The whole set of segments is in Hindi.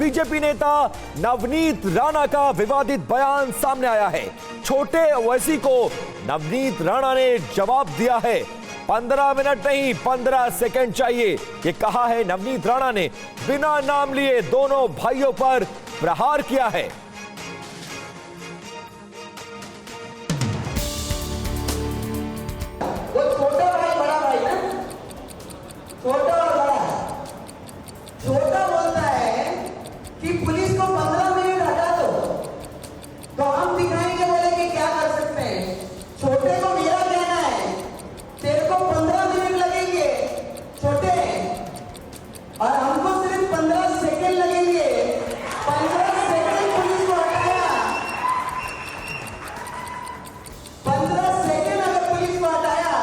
बीजेपी नेता नवनीत राणा का विवादित बयान सामने आया है। छोटे ओवैसी को नवनीत राणा ने जवाब दिया है। 15 मिनट नहीं 15 सेकंड चाहिए, ये कहा है नवनीत राणा ने। बिना नाम लिए दोनों भाइयों पर प्रहार किया है। वो छोटा भाई बड़ा भाई ना, छोटा और बड़ा। छोटा बोलता है कि पुलिस को 15 मिनट हटा दो, तो हम दिखाएंगे बोले कि क्या कर सकते हैं। छोटे को मेरा कहना है तेरे को 15 मिनट लगेंगे छोटे, और हमको सिर्फ 15 सेकंड लगेंगे। 15 सेकंड पुलिस को हटाया, 15 सेकंड अगर पुलिस को हटाया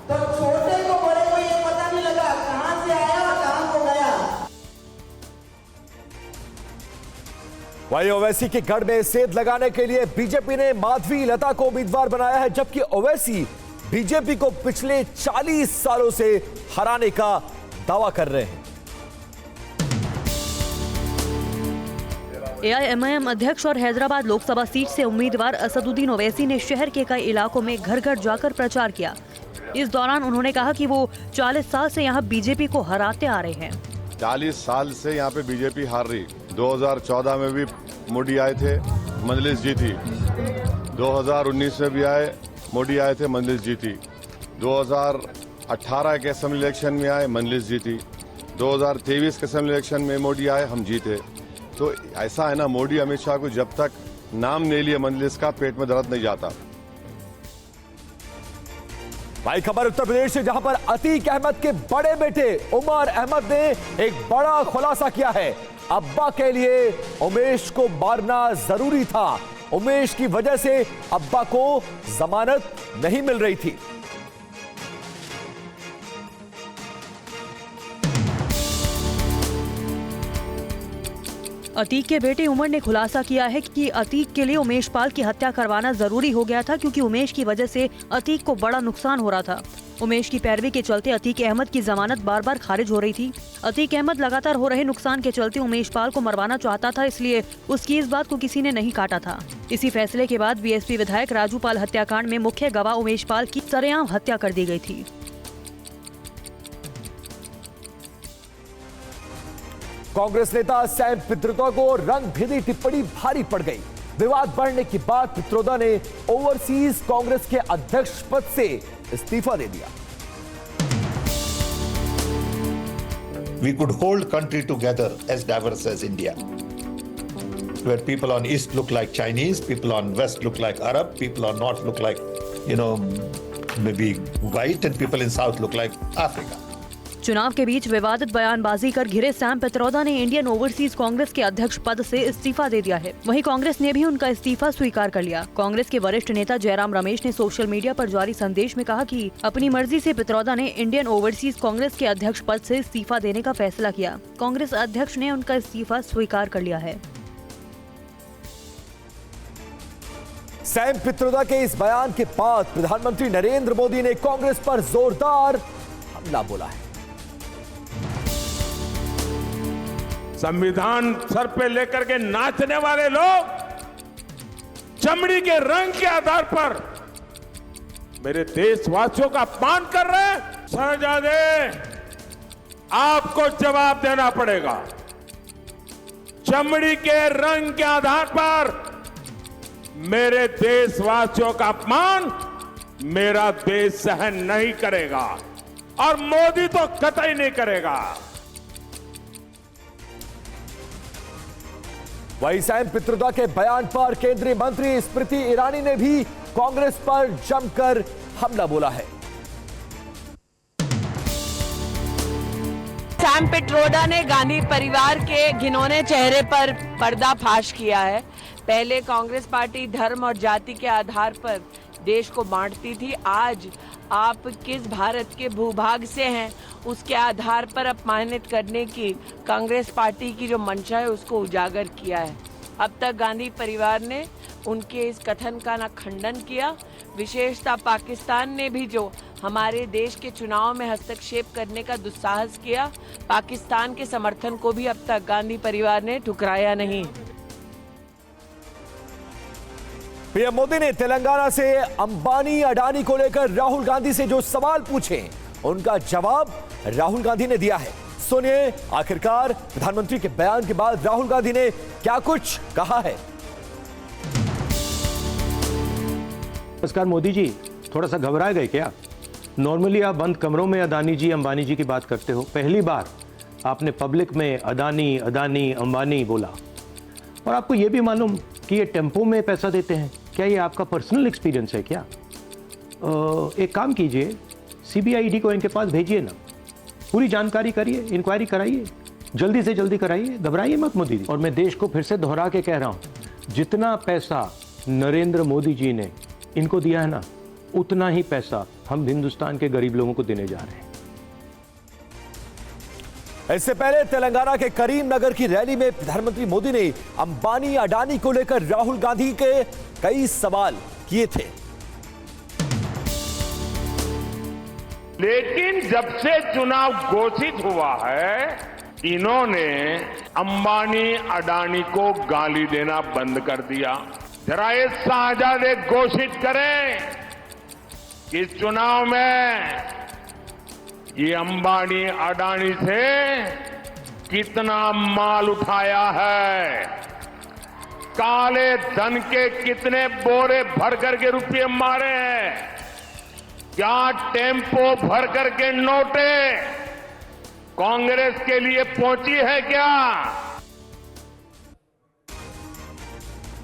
तो छोटे को बड़े को ये पता नहीं लगा कहां से आया और कहां को गया। वहीं ओवैसी के गढ़ में सेंध लगाने के लिए बीजेपी ने माधवी लता को उम्मीदवार बनाया है, जबकि ओवैसी बीजेपी को पिछले 40 सालों से हराने का दावा कर रहे हैं। एआईएमआईएम अध्यक्ष और हैदराबाद लोकसभा सीट से उम्मीदवार असदुद्दीन ओवैसी ने शहर के कई इलाकों में घर घर जाकर प्रचार किया। इस दौरान उन्होंने कहा कि वो 40 साल से यहाँ बीजेपी को हराते आ रहे हैं। 40 साल से यहाँ पे बीजेपी हार रही। 2014 में भी मोदी आए थे, मंजलिस जीती। 2019 में भी आए, मोदी आए थे, मंजलिस जीती। 2018 के असेंबली इलेक्शन में आए, मंजलिस जीती। 2023 के असेंबली इलेक्शन में मोदी आए, हम जीते। तो ऐसा है ना, मोदी अमित शाह को जब तक नाम नहीं लिए मंजलिस का, पेट में दर्द नहीं जाता। भाई खबर उत्तर प्रदेश से, जहां पर अतीक अहमद के बड़े बेटे उमर अहमद ने एक बड़ा खुलासा किया है। अब्बा के लिए उमेश को मारना जरूरी था। उमेश की वजह से अब्बा को जमानत नहीं मिल रही थी। अतीक के बेटे उमर ने खुलासा किया है कि अतीक के लिए उमेश पाल की हत्या करवाना जरूरी हो गया था, क्योंकि उमेश की वजह से अतीक को बड़ा नुकसान हो रहा था। उमेश की पैरवी के चलते अतीक अहमद की जमानत बार बार खारिज हो रही थी। अतीक अहमद लगातार हो रहे नुकसान के चलते उमेश पाल को मरवाना चाहता था, इसलिए उसकी इस बात को किसी ने नहीं काटा था। इसी फैसले के बाद बीएसपी विधायक राजू पाल हत्याकांड में मुख्य गवाह उमेश पाल की सरेआम हत्या कर दी गई थी। कांग्रेस नेता सैम पित्रोदा को रंगभेदी टिप्पणी भारी पड़ गई। विवाद बढ़ने के बाद पित्रोदा ने ओवरसीज कांग्रेस के अध्यक्ष पद से इस्तीफा दे दिया। We could hold country together as diverse as India, where people on east look like Chinese, people on west look like Arab, people on north look like, maybe white, and people in south look like Africa. चुनाव के बीच विवादित बयानबाजी कर घिरे सैम पित्रोदा ने इंडियन ओवरसीज कांग्रेस के अध्यक्ष पद से इस्तीफा दे दिया है। वहीं कांग्रेस ने भी उनका इस्तीफा स्वीकार कर लिया। कांग्रेस के वरिष्ठ नेता जयराम रमेश ने सोशल मीडिया पर जारी संदेश में कहा कि अपनी मर्जी से पित्रोदा ने इंडियन ओवरसीज कांग्रेस के अध्यक्ष पद से इस्तीफा देने का फैसला किया। कांग्रेस अध्यक्ष ने उनका इस्तीफा स्वीकार कर लिया है। सैम पित्रोदा के इस बयान के बाद प्रधानमंत्री नरेंद्र मोदी ने कांग्रेस पर जोरदार हमला बोला है। संविधान सर पे लेकर के नाचने वाले लोग चमड़ी के रंग के आधार पर मेरे देशवासियों का अपमान कर रहे हैं। शहजादे, आपको जवाब देना पड़ेगा। चमड़ी के रंग के आधार पर मेरे देशवासियों का अपमान मेरा देश सहन नहीं करेगा, और मोदी तो कतई नहीं करेगा। वहीं सैम पित्रोदा के बयान पर केंद्रीय मंत्री स्मृति ईरानी ने भी कांग्रेस पर जमकर हमला बोला है। सैम पित्रोदा ने गांधी परिवार के घिनौने चेहरे पर पर्दाफाश किया है। पहले कांग्रेस पार्टी धर्म और जाति के आधार पर देश को बांटती थी। आज आप किस भारत के भूभाग से हैं उसके आधार पर अपमानित करने की कांग्रेस पार्टी की जो मंशा है उसको उजागर किया है। अब तक गांधी परिवार ने उनके इस कथन का ना खंडन किया। विशेषतः पाकिस्तान ने भी जो हमारे देश के चुनाव में हस्तक्षेप करने का दुस्साहस किया, पाकिस्तान के समर्थन को भी अब तक गांधी परिवार ने ठुकराया नहीं। पीएम मोदी ने तेलंगाना से अंबानी अडानी को लेकर राहुल गांधी से जो सवाल पूछे, उनका जवाब राहुल गांधी ने दिया है। सुनिए आखिरकार प्रधानमंत्री के बयान के बाद राहुल गांधी ने क्या कुछ कहा है। नमस्कार मोदी जी, थोड़ा सा घबरा गए क्या? नॉर्मली आप बंद कमरों में अदानी जी अंबानी जी की बात करते हो, पहली बार आपने पब्लिक में अदानी अदानी अंबानी बोला। और आपको यह भी मालूम कि ये टेम्पो में पैसा देते हैं, क्या ये आपका पर्सनल एक्सपीरियंस है क्या? एक काम कीजिए, CBI को इनके पास भेजिए ना, पूरी जानकारी करिए, इंक्वायरी कराइए, जल्दी से जल्दी कराइए, घबराइए मत मोदी जी। और मैं देश को फिर से दोहरा के कह रहा हूं, जितना पैसा नरेंद्र मोदी जी ने इनको दिया है ना, उतना ही पैसा हम हिंदुस्तान के गरीब लोगों को देने जा रहे हैं। इससे पहले तेलंगाना के करीमनगर की रैली में प्रधानमंत्री मोदी ने अंबानी अडानी को लेकर राहुल गांधी के कई सवाल किए थे। लेकिन जब से चुनाव घोषित हुआ है, इन्होंने अंबानी अडानी को गाली देना बंद कर दिया। जरा ये शाहजादे घोषित करें कि चुनाव में ये अंबानी अडानी से कितना माल उठाया है, काले धन के कितने बोरे भर करके रुपये मारे हैं, क्या टेम्पो भर करके नोटे कांग्रेस के लिए पहुंची है क्या?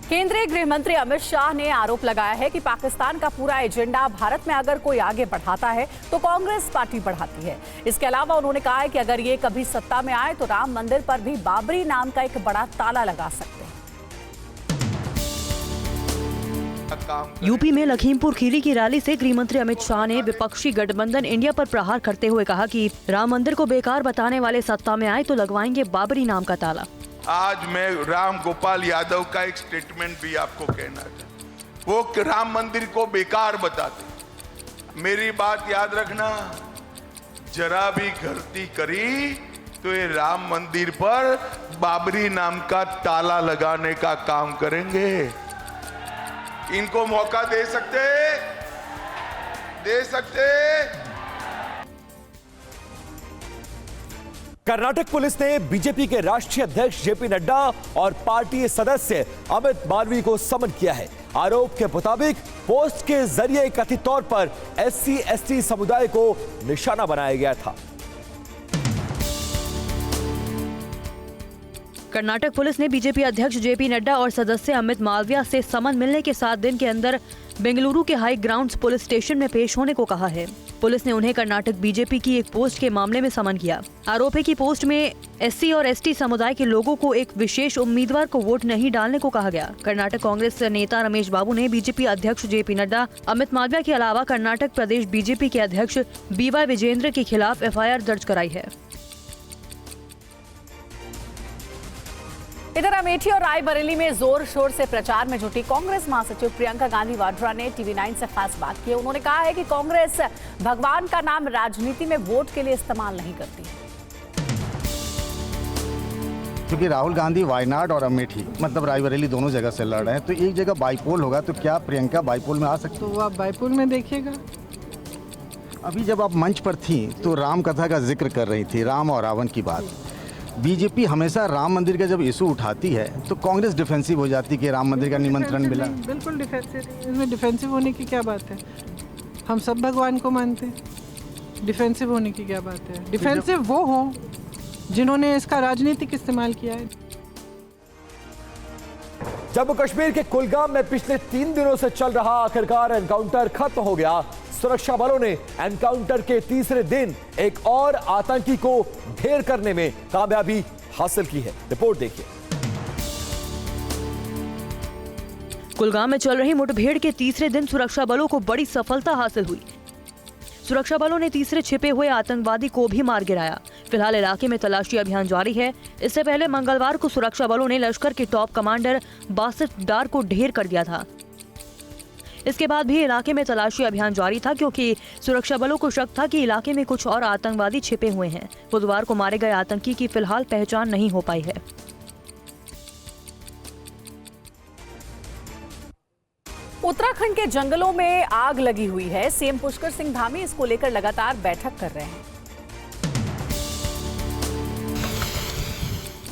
केंद्रीय गृह मंत्री अमित शाह ने आरोप लगाया है कि पाकिस्तान का पूरा एजेंडा भारत में अगर कोई आगे बढ़ाता है तो कांग्रेस पार्टी बढ़ाती है। इसके अलावा उन्होंने कहा है कि अगर ये कभी सत्ता में आए तो राम मंदिर पर भी बाबरी नाम का एक बड़ा ताला लगा सकते हैं। यूपी में लखीमपुर खीरी की रैली से गृह मंत्री अमित शाह ने विपक्षी गठबंधन इंडिया पर प्रहार करते हुए कहा कि राम मंदिर को बेकार बताने वाले सत्ता में आए तो लगवाएंगे बाबरी नाम का ताला। आज मैं राम गोपाल यादव का एक स्टेटमेंट भी आपको कहना चाहता हूं। वो राम मंदिर को बेकार बताते। मेरी बात याद रखना, जरा भी गलती करी तो ये राम मंदिर पर बाबरी नाम का ताला लगाने का काम करेंगे। इनको मौका दे सकते। कर्नाटक पुलिस ने बीजेपी के राष्ट्रीय अध्यक्ष जेपी नड्डा और पार्टी सदस्य अमित मालवीय को समन किया है। आरोप के मुताबिक पोस्ट के जरिए कथित तौर पर SC/ST समुदाय को निशाना बनाया गया था। कर्नाटक पुलिस ने बीजेपी अध्यक्ष जेपी नड्डा और सदस्य अमित मालवीय से समन मिलने के 7 दिन के अंदर बेंगलुरु के हाई ग्राउंड्स पुलिस स्टेशन में पेश होने को कहा है। पुलिस ने उन्हें कर्नाटक बीजेपी की एक पोस्ट के मामले में समन किया। आरोप है कि पोस्ट में SC और ST समुदाय के लोगों को एक विशेष उम्मीदवार को वोट नहीं डालने को कहा गया। कर्नाटक कांग्रेस नेता रमेश बाबू ने बीजेपी अध्यक्ष जेपी नड्डा, अमित मालवीय के अलावा कर्नाटक प्रदेश बीजेपी के अध्यक्ष BY विजेंद्र के खिलाफ FIR दर्ज कराई है। इधर अमेठी और रायबरेली में जोर शोर से प्रचार में जुटी कांग्रेस महासचिव प्रियंका गांधी वाड्रा ने TV9 से खास बात की। उन्होंने कहा है कि कांग्रेस भगवान का नाम राजनीति में वोट के लिए इस्तेमाल नहीं करती। क्योंकि राहुल गांधी वायनाड और अमेठी मतलब रायबरेली दोनों जगह से लड़ रहे हैं, तो एक जगह बाईपोल होगा, तो क्या प्रियंका बाईपोल में आ सकती? तो वो आप बाईपोल में देखिएगा। अभी जब आप मंच पर थी तो राम कथा का जिक्र कर रही थी, राम और रावण की बात। बीजेपी हमेशा राम मंदिर का जब इशू उठाती है तो कांग्रेस डिफेंसिव हो जाती है कि राम मंदिर का निमंत्रण मिला। बिल्कुल डिफेंसिव, इसमें डिफेंसिव होने की क्या बात है? हम सब भगवान को मानते हैं, डिफेंसिव होने की क्या बात है? डिफेंसिव वो हो जिन्होंने इसका राजनीतिक इस्तेमाल किया है। जम्मू कश्मीर के कुलगाम में पिछले 3 दिनों से चल रहा आखिरकार एनकाउंटर खत्म हो गया। सुरक्षा बलों ने एनकाउंटर के तीसरे दिन एक और आतंकी को ढेर करने में कामयाबी हासिल की है। रिपोर्ट देखिए। कुलगाम में चल रही मुठभेड़ के तीसरे दिन सुरक्षा बलों को बड़ी सफलता हासिल हुई। सुरक्षा बलों ने तीसरे छिपे हुए आतंकवादी को भी मार गिराया। फिलहाल इलाके में तलाशी अभियान जारी है। इससे पहले मंगलवार को सुरक्षा बलों ने लश्कर के टॉप कमांडर बासित डार को ढेर कर दिया था। इसके बाद भी इलाके में तलाशी अभियान जारी था, क्योंकि सुरक्षा बलों को शक था कि इलाके में कुछ और आतंकवादी छिपे हुए हैं। बुधवार को मारे गए आतंकी की फिलहाल पहचान नहीं हो पाई है। उत्तराखंड के जंगलों में आग लगी हुई है। सीएम पुष्कर सिंह धामी इसको लेकर लगातार बैठक कर रहे हैं।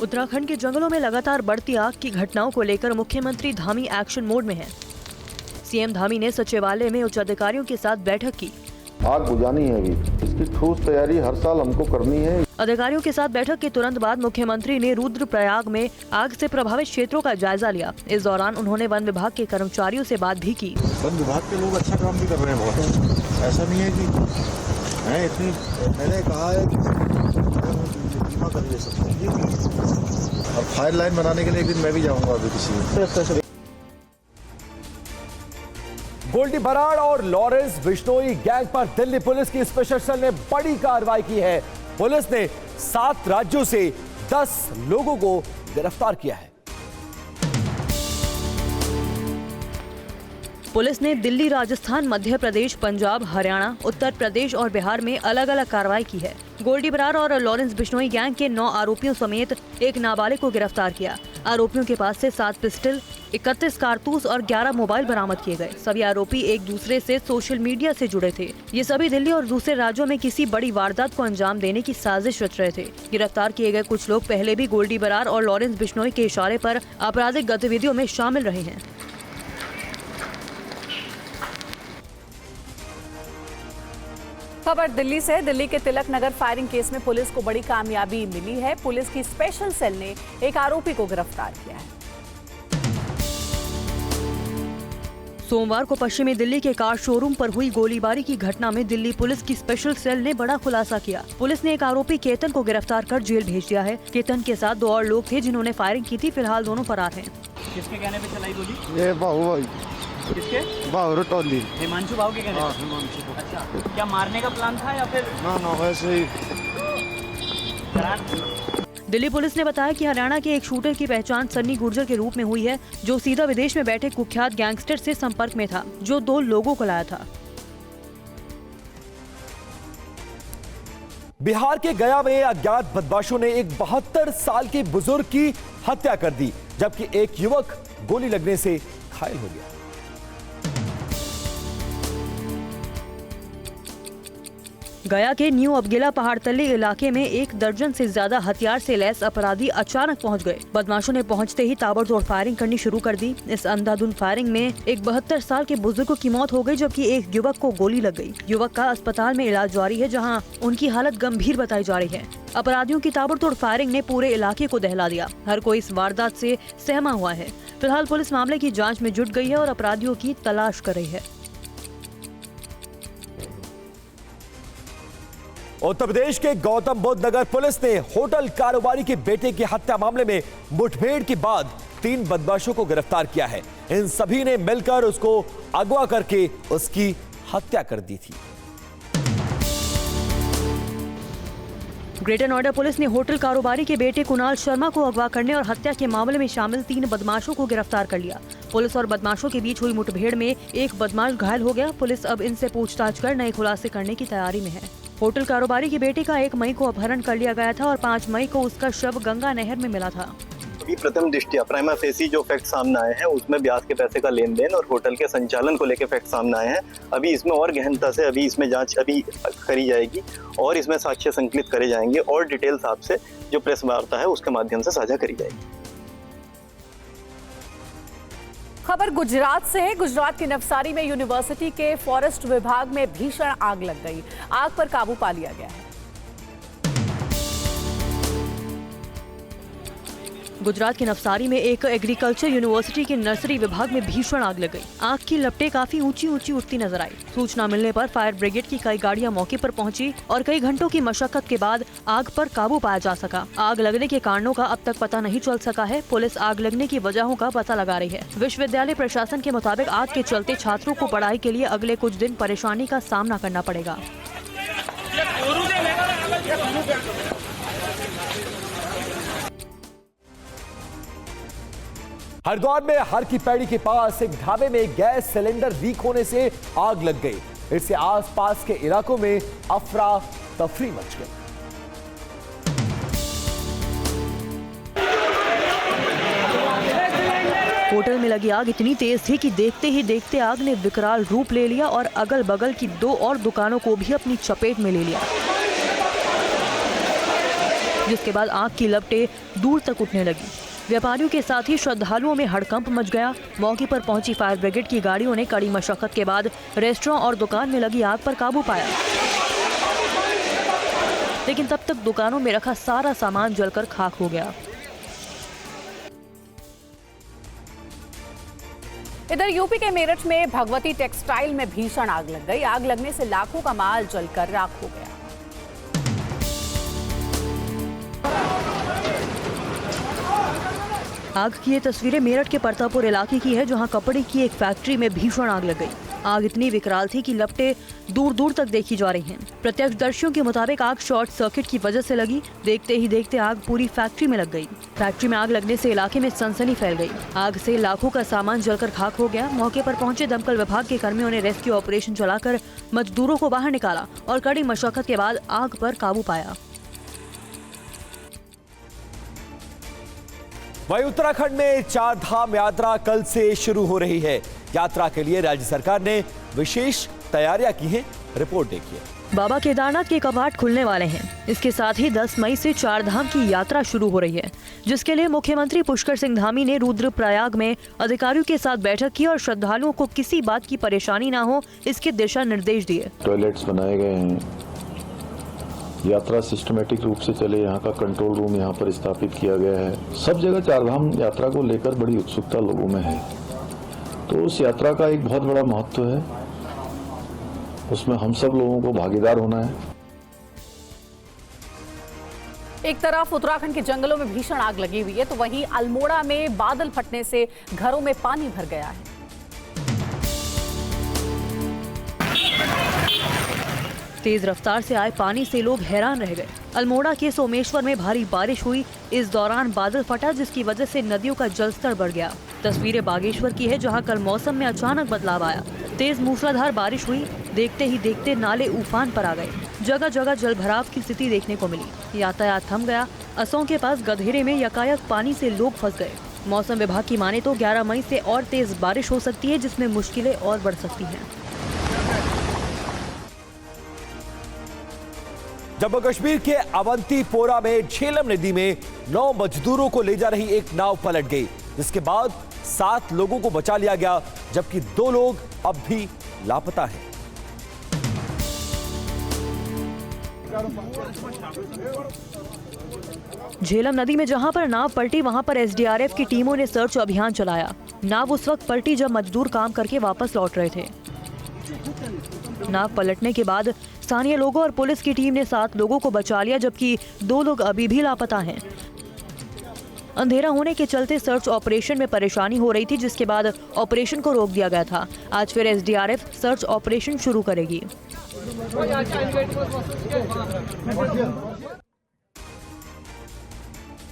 उत्तराखंड के जंगलों में लगातार बढ़ती आग की घटनाओं को लेकर मुख्यमंत्री धामी एक्शन मोड में हैं। सीएम धामी ने सचिवालय में उच्च अधिकारियों के साथ बैठक की। आग बुझानी है, अभी इसकी ठोस तैयारी हर साल हमको करनी है। अधिकारियों के साथ बैठक के तुरंत बाद मुख्यमंत्री ने रुद्रप्रयाग में आग से प्रभावित क्षेत्रों का जायजा लिया। इस दौरान उन्होंने वन विभाग के कर्मचारियों से बात भी की। वन विभाग के लोग अच्छा काम भी कर रहे हैं बहुत, ऐसा नहीं है कि मैं इतनी, मैंने कहा है कि बीमा कर ले सकते हैं और फायर लाइन बनाने के लिए एक दिन मैं भी जाऊंगा अभी किसी। गोल्डी बराड़ और लॉरेंस बिश्नोई गैंग पर दिल्ली पुलिस की स्पेशल सेल ने बड़ी कार्रवाई की है। पुलिस ने 7 राज्यों से 10 लोगों को गिरफ्तार किया है। पुलिस ने दिल्ली, राजस्थान, मध्य प्रदेश, पंजाब, हरियाणा, उत्तर प्रदेश और बिहार में अलग अलग कार्रवाई की है। गोल्डी बराड़ और लॉरेंस बिश्नोई गैंग के 9 आरोपियों समेत एक नाबालिग को गिरफ्तार किया। आरोपियों के पास से 7 पिस्टल, 31 कारतूस और 11 मोबाइल बरामद किए गए। सभी आरोपी एक दूसरे से सोशल मीडिया से जुड़े थे। ये सभी दिल्ली और दूसरे राज्यों में किसी बड़ी वारदात को अंजाम देने की साजिश रच रहे थे। गिरफ्तार किए गए कुछ लोग पहले भी गोल्डी बराड़ और लॉरेंस बिश्नोई के इशारे पर आपराधिक गतिविधियों में शामिल रहे हैं। खबर दिल्ली से। दिल्ली के तिलक नगर फायरिंग केस में पुलिस को बड़ी कामयाबी मिली है। पुलिस की स्पेशल सेल ने एक आरोपी को गिरफ्तार किया है। सोमवार को पश्चिमी दिल्ली के कार शोरूम पर हुई गोलीबारी की घटना में दिल्ली पुलिस की स्पेशल सेल ने बड़ा खुलासा किया। पुलिस ने एक आरोपी केतन को गिरफ्तार कर जेल भेज दिया है। केतन के साथ 2 और लोग थे जिन्होंने फायरिंग की थी। फिलहाल दोनों फरार हैं। किसके कहने पे चलाई गोली? ये बाहु भाई। किसके? बाहु टोली। हिमांशु बाबू के कहने पे? हिमांशु। अच्छा, क्या मारने का प्लान था या फिर? ना वैसे ही। दिल्ली पुलिस ने बताया कि हरियाणा के एक शूटर की पहचान सन्नी गुर्जर के रूप में हुई है, जो सीधा विदेश में बैठे कुख्यात गैंगस्टर से संपर्क में था, जो 2 लोगों को लाया था। बिहार के गया में अज्ञात बदमाशों ने एक 72 साल के बुजुर्ग की हत्या कर दी, जबकि एक युवक गोली लगने से घायल हो गया। गया के न्यू अबगेला पहाड़तली इलाके में 1 दर्जन से ज्यादा हथियार से लैस अपराधी अचानक पहुंच गए। बदमाशों ने पहुंचते ही ताबड़तोड़ फायरिंग करनी शुरू कर दी। इस अंधाधुंध फायरिंग में एक 72 साल के बुजुर्ग की मौत हो गई, जबकि एक युवक को गोली लग गई। युवक का अस्पताल में इलाज जारी है, जहां उनकी हालत गंभीर बताई जा रही है। अपराधियों की ताबड़तोड़ फायरिंग ने पूरे इलाके को दहला दिया। हर कोई इस वारदात से सहमा हुआ है। फिलहाल पुलिस मामले की जाँच में जुट गई है और अपराधियों की तलाश कर रही है। उत्तर प्रदेश के गौतम बुद्ध नगर पुलिस ने होटल कारोबारी के बेटे की हत्या मामले में मुठभेड़ के बाद 3 बदमाशों को गिरफ्तार किया है। इन सभी ने मिलकर उसको अगवा करके उसकी हत्या कर दी थी। ग्रेटर नोएडा पुलिस ने होटल कारोबारी के बेटे कुणाल शर्मा को अगवा करने और हत्या के मामले में शामिल 3 बदमाशों को गिरफ्तार कर लिया। पुलिस और बदमाशों के बीच हुई मुठभेड़ में एक बदमाश घायल हो गया। पुलिस अब इनसे पूछताछ कर नए खुलासे करने की तैयारी में है। होटल कारोबारी के बेटे का 1 मई को अपहरण कर लिया गया था और 5 मई को उसका शव गंगा नहर में मिला था। अभी प्रथम दृष्टया प्राइमा फेसी जो फैक्ट सामने आए हैं उसमें ब्याज के पैसे का लेन देन और होटल के संचालन को लेकर फैक्ट सामने आए हैं। अभी इसमें और गहनता से अभी इसमें जांच अभी करी जाएगी और इसमें साक्ष्य संकलित करे जाएंगे और डिटेल्स आपसे जो प्रेस वार्ता है उसके माध्यम से साझा करी जाएगी। खबर गुजरात से है। गुजरात के नवसारी में यूनिवर्सिटी के फॉरेस्ट विभाग में भीषण आग लग गई। आग पर काबू पा लिया गया है। गुजरात के नवसारी में एक एग्रीकल्चर यूनिवर्सिटी के नर्सरी विभाग में भीषण आग लग गई। आग की लपटें काफी ऊंची ऊंची उठती नजर आई। सूचना मिलने पर फायर ब्रिगेड की कई गाड़ियां मौके पर पहुंची और कई घंटों की मशक्कत के बाद आग पर काबू पाया जा सका। आग लगने के कारणों का अब तक पता नहीं चल सका है। पुलिस आग लगने की वजहों का पता लगा रही है। विश्वविद्यालय प्रशासन के मुताबिक आग के चलते छात्रों को पढ़ाई के लिए अगले कुछ दिन परेशानी का सामना करना पड़ेगा। हरिद्वार में हर की पैड़ी के पास एक ढाबे में गैस सिलेंडर लीक होने से आग लग गई। इससे आसपास के इलाकों में अफरा तफरी मच गई। होटल में लगी आग इतनी तेज थी कि देखते ही देखते आग ने विकराल रूप ले लिया और अगल बगल की 2 और दुकानों को भी अपनी चपेट में ले लिया, जिसके बाद आग की लपटें दूर तक उठने लगी। व्यापारियों के साथ ही श्रद्धालुओं में हड़कंप मच गया। मौके पर पहुंची फायर ब्रिगेड की गाड़ियों ने कड़ी मशक्कत के बाद रेस्टोरेंट और दुकान में लगी आग पर काबू पाया, लेकिन तब तक दुकानों में रखा सारा सामान जलकर खाक हो गया। इधर यूपी के मेरठ में भगवती टेक्सटाइल में भीषण आग लग गई। आग लगने से लाखों का माल जलकर राख हो गया। आग की ये तस्वीरें मेरठ के परतापुर इलाके की है, जहां कपड़े की एक फैक्ट्री में भीषण आग लग गई। आग इतनी विकराल थी कि लपटें दूर दूर तक देखी जा रही हैं। प्रत्यक्षदर्शियों के मुताबिक आग शॉर्ट सर्किट की वजह से लगी। देखते ही देखते आग पूरी फैक्ट्री में लग गई। फैक्ट्री में आग लगने से इलाके में सनसनी फैल गई। आग से लाखों का सामान जलकर खाक हो गया। मौके पर पहुंचे दमकल विभाग के कर्मियों ने रेस्क्यू ऑपरेशन चलाकर मजदूरों को बाहर निकाला और कड़ी मशक्कत के बाद आग पर काबू पाया। वहीं उत्तराखंड में 4 धाम यात्रा कल से शुरू हो रही है। यात्रा के लिए राज्य सरकार ने विशेष तैयारियां की हैं। रिपोर्ट देखिए। बाबा केदारनाथ के कपाट खुलने वाले हैं। इसके साथ ही 10 मई से 4 धाम की यात्रा शुरू हो रही है, जिसके लिए मुख्यमंत्री पुष्कर सिंह धामी ने रुद्रप्रयाग में अधिकारियों के साथ बैठक की और श्रद्धालुओं को किसी बात की परेशानी न हो, इसके दिशा निर्देश दिए। टॉयलेट्स बनाए गए हैं, यात्रा सिस्टमेटिक रूप से चले, यहाँ का कंट्रोल रूम यहाँ पर स्थापित किया गया है। सब जगह 4 धाम यात्रा को लेकर बड़ी उत्सुकता लोगों में है, तो उस यात्रा का एक बहुत बड़ा महत्व है। उसमें हम सब लोगों को भागीदार होना है। एक तरफ उत्तराखंड के जंगलों में भीषण आग लगी हुई है, तो वहीं अल्मोड़ा में बादल फटने से घरों में पानी भर गया है। तेज रफ्तार से आए पानी से लोग हैरान रह गए। अल्मोड़ा के सोमेश्वर में भारी बारिश हुई। इस दौरान बादल फटा, जिसकी वजह से नदियों का जलस्तर बढ़ गया। तस्वीरें बागेश्वर की है, जहां कल मौसम में अचानक बदलाव आया। तेज मूसलाधार बारिश हुई। देखते ही देखते नाले उफान पर आ गए। जगह जगह जल भराव की स्थिति देखने को मिली। यातायात थम गया। असों के पास गधेरे में यकायक पानी से लोग फंस गए। मौसम विभाग की माने तो 11 मई से और तेज बारिश हो सकती है, जिसमें मुश्किलें और बढ़ सकती हैं। जम्मू कश्मीर के अवंतीपोरा में झेलम नदी में 9 मजदूरों को ले जा रही एक नाव पलट गई, जिसके बाद 7 लोगों को बचा लिया गया, जबकि 2 लोग अब भी लापता हैं। झेलम नदी में जहां पर नाव पलटी, वहां पर एसडीआरएफ की टीमों ने सर्च अभियान चलाया। नाव उस वक्त पलटी जब मजदूर काम करके वापस लौट रहे थे। नाव पलटने के बाद स्थानीय लोगों और पुलिस की टीम ने 7 लोगों को बचा लिया, जबकि 2 लोग अभी भी लापता हैं। अंधेरा होने के चलते सर्च ऑपरेशन में परेशानी हो रही थी, जिसके बाद ऑपरेशन को रोक दिया गया था। आज फिर एसडीआरएफ सर्च ऑपरेशन शुरू करेगी।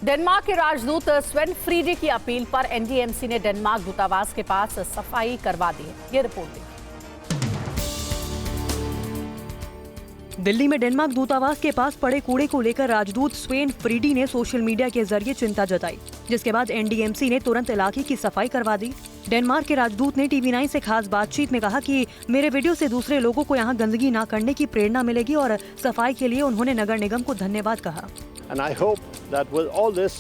डेनमार्क के राजदूत स्वेन फ्रीडे की अपील पर एनडीएमसी ने डेनमार्क दूतावास के पास सफाई करवा दी है। ये रिपोर्ट देखिए। दिल्ली में डेनमार्क दूतावास के पास पड़े कूड़े को लेकर राजदूत स्वेन फ्रीडी ने सोशल मीडिया के जरिए चिंता जताई, जिसके बाद एनडीएमसी ने तुरंत इलाके की सफाई करवा दी। डेनमार्क के राजदूत ने टीवी9 से खास बातचीत में कहा कि मेरे वीडियो से दूसरे लोगों को यहाँ गंदगी न करने की प्रेरणा मिलेगी और सफाई के लिए उन्होंने नगर निगम को धन्यवाद कहा। And I hope that with all this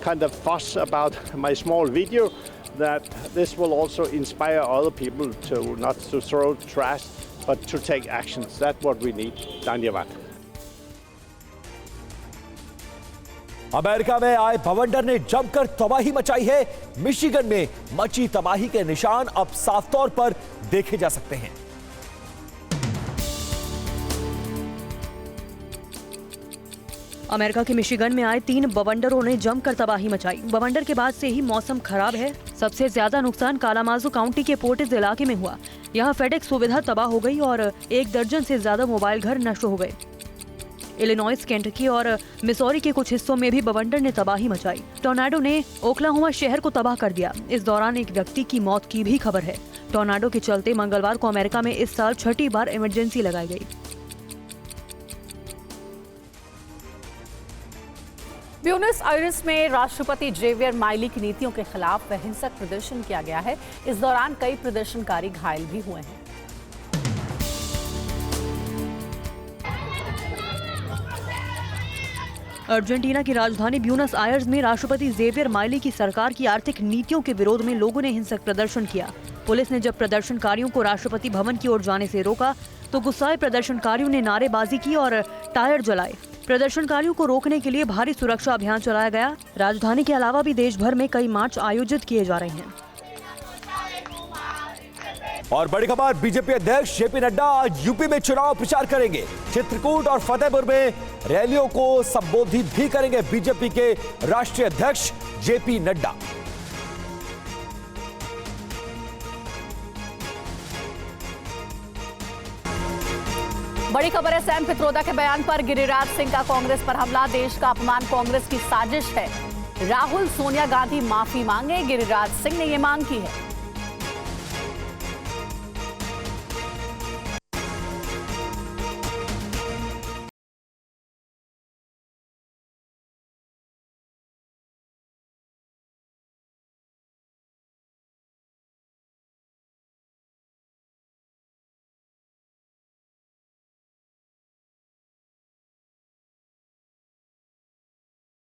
kind of fuss about my small video, that this will also inspire other people to not to throw trash, but to take actions. That's what we need. धन्यवाद। अमेरिका में आए बवंडर ने जमकर तबाही मचाई है। मिशिगन में मची तबाही के निशान अब साफ तौर पर देखे जा सकते हैं। अमेरिका के मिशिगन में आए 3 बवंडरों ने जमकर तबाही मचाई। बवंडर के बाद से ही मौसम खराब है। सबसे ज्यादा नुकसान कालामाजू काउंटी के पोर्टिस इलाके में हुआ। यहाँ फेडेक्स सुविधा तबाह हो गई और 1 दर्जन से ज्यादा मोबाइल घर नष्ट हो गए। इलिनॉइस, केंटकी और मिसौरी के कुछ हिस्सों में भी बवंडर ने तबाही मचाई। टॉर्नाडो ने ओक्लाहोमा शहर को तबाह कर दिया। इस दौरान एक व्यक्ति की मौत की भी खबर है। टॉर्नाडो के चलते मंगलवार को अमेरिका में इस साल 6ठी बार इमरजेंसी लगाई गई। ब्यूनस आयर्स में राष्ट्रपति जेवियर माइली की नीतियों के खिलाफ हिंसक प्रदर्शन किया गया है। इस दौरान कई प्रदर्शनकारी घायल भी हुए हैं। अर्जेंटीना की राजधानी ब्यूनस आयर्स में राष्ट्रपति जेवियर माइली की सरकार की आर्थिक नीतियों के विरोध में लोगों ने हिंसक प्रदर्शन किया। पुलिस ने जब प्रदर्शनकारियों को राष्ट्रपति भवन की ओर जाने से रोका तो गुस्साए प्रदर्शनकारियों ने नारेबाजी की और टायर जलाए। प्रदर्शनकारियों को रोकने के लिए भारी सुरक्षा अभियान चलाया गया। राजधानी के अलावा भी देश भर में कई मार्च आयोजित किए जा रहे हैं। और बड़ी खबर, बीजेपी अध्यक्ष जेपी नड्डा आज यूपी में चुनाव प्रचार करेंगे। चित्रकूट और फतेहपुर में रैलियों को संबोधित भी करेंगे बीजेपी के राष्ट्रीय अध्यक्ष जेपी नड्डा। बड़ी खबर है, सैम पित्रोदा के बयान पर गिरिराज सिंह का कांग्रेस पर हमला। देश का अपमान कांग्रेस की साजिश है। राहुल सोनिया गांधी माफी मांगे, गिरिराज सिंह ने ये मांग की है।